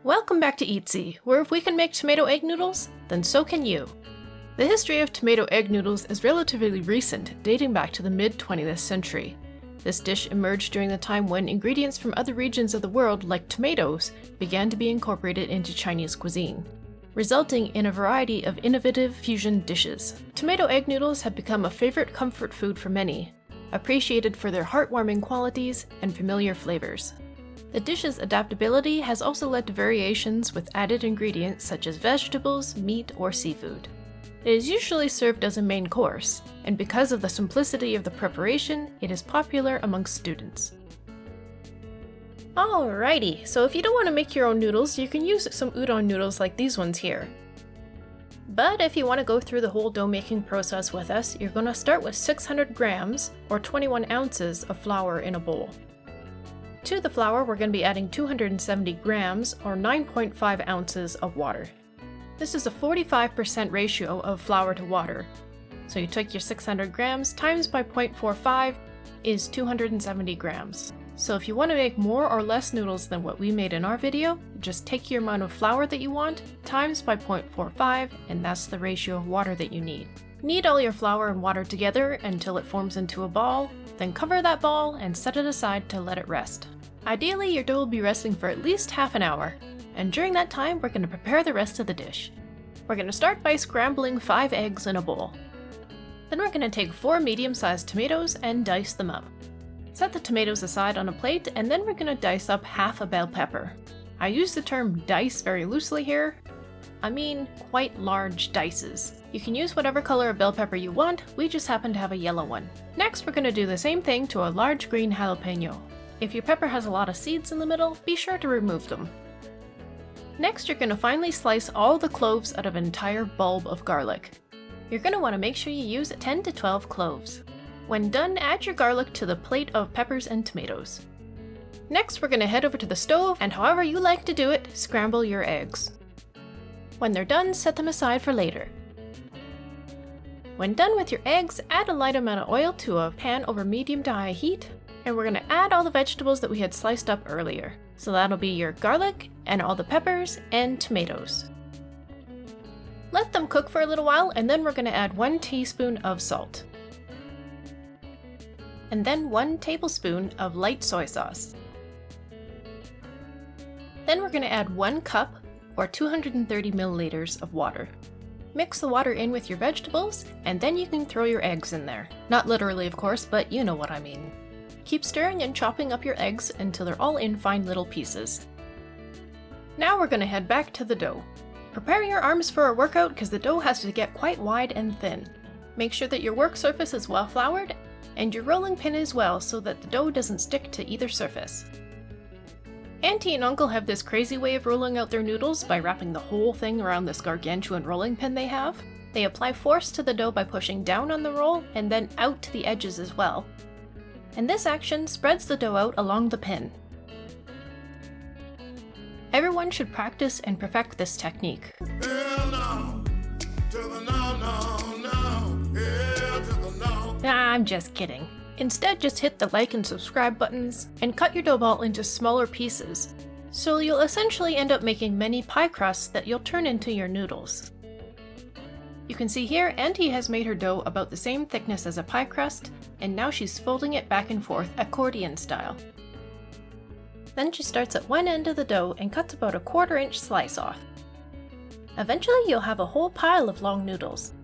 Welcome back to Eatsy, where if we can make tomato egg noodles, then so can you. The history of tomato egg noodles is relatively recent, dating back to the mid-20th century. This dish emerged during the time when ingredients from other regions of the world, like tomatoes, began to be incorporated into Chinese cuisine, resulting in a variety of innovative fusion dishes. Tomato egg noodles have become a favorite comfort food for many, appreciated for their heartwarming qualities and familiar flavors. The dish's adaptability has also led to variations with added ingredients such as vegetables, meat, or seafood. It is usually served as a main course, and because of the simplicity of the preparation, it is popular amongst students. Alrighty, so if you don't want to make your own noodles, you can use some udon noodles like these ones here. But if you want to go through the whole dough making process with us, you're going to start with 600 grams or 21 ounces of flour in a bowl. To the flour, we're going to be adding 270 grams or 9.5 ounces of water. This is a 45% ratio of flour to water. So you take your 600 grams times by 0.45 is 270 grams. So if you want to make more or less noodles than what we made in our video, just take your amount of flour that you want times by 0.45 and that's the ratio of water that you need. Knead all your flour and water together until it forms into a ball, then cover that ball and set it aside to let it rest. Ideally, your dough will be resting for at least half an hour, and during that time, we're going to prepare the rest of the dish. We're going to start by scrambling 5 eggs in a bowl. Then we're going to take 4 medium-sized tomatoes and dice them up. Set the tomatoes aside on a plate, and then we're going to dice up half a bell pepper. I use the term dice very loosely here. I mean quite large dices. You can use whatever color of bell pepper you want, we just happen to have a yellow one. Next, we're going to do the same thing to a large green jalapeno. If your pepper has a lot of seeds in the middle, be sure to remove them. Next, you're going to finely slice all the cloves out of an entire bulb of garlic. You're going to want to make sure you use 10 to 12 cloves. When done, add your garlic to the plate of peppers and tomatoes. Next, we're going to head over to the stove, and however you like to do it, scramble your eggs. When they're done, set them aside for later. When done with your eggs, add a light amount of oil to a pan over medium to high heat, and we're going to add all the vegetables that we had sliced up earlier. So that'll be your garlic and all the peppers and tomatoes. Let them cook for a little while, and then we're going to add 1 teaspoon of salt. And then 1 tablespoon of light soy sauce. Then we're going to add 1 cup or 230 milliliters of water. Mix the water in with your vegetables, and then you can throw your eggs in there. Not literally, of course, but you know what I mean. Keep stirring and chopping up your eggs until they're all in fine little pieces. Now we're going to head back to the dough. Prepare your arms for a workout because the dough has to get quite wide and thin. Make sure that your work surface is well floured and your rolling pin as well so that the dough doesn't stick to either surface. Auntie and Uncle have this crazy way of rolling out their noodles by wrapping the whole thing around this gargantuan rolling pin they have. They apply force to the dough by pushing down on the roll and then out to the edges as well. And this action spreads the dough out along the pin. Everyone should practice and perfect this technique. I'm just kidding. Instead, just hit the like and subscribe buttons and cut your dough ball into smaller pieces. So you'll essentially end up making many pie crusts that you'll turn into your noodles. You can see here, Auntie has made her dough about the same thickness as a pie crust, and now she's folding it back and forth accordion style. Then she starts at one end of the dough and cuts about a 1/4 inch slice off. Eventually you'll have a whole pile of long noodles.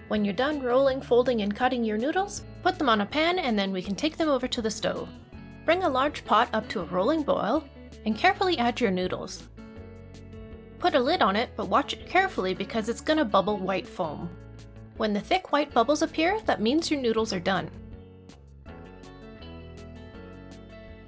When you're done rolling, folding, and cutting your noodles, put them on a pan and then we can take them over to the stove. Bring a large pot up to a rolling boil and carefully add your noodles. Put a lid on it, but watch it carefully because it's gonna bubble white foam. When the thick white bubbles appear, that means your noodles are done.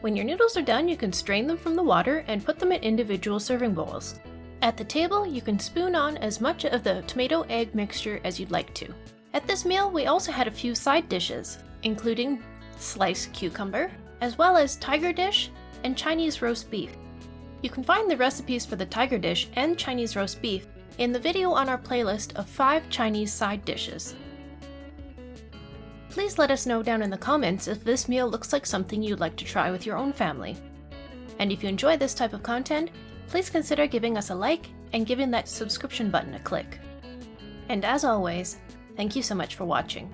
When your noodles are done, you can strain them from the water and put them in individual serving bowls. At the table, you can spoon on as much of the tomato egg mixture as you'd like to. At this meal, we also had a few side dishes, including sliced cucumber, as well as tiger dish and Chinese roast beef. You can find the recipes for the tiger dish and Chinese roast beef in the video on our playlist of 5 Chinese side dishes. Please let us know down in the comments if this meal looks like something you'd like to try with your own family. And if you enjoy this type of content, please consider giving us a like and giving that subscription button a click. And as always, thank you so much for watching.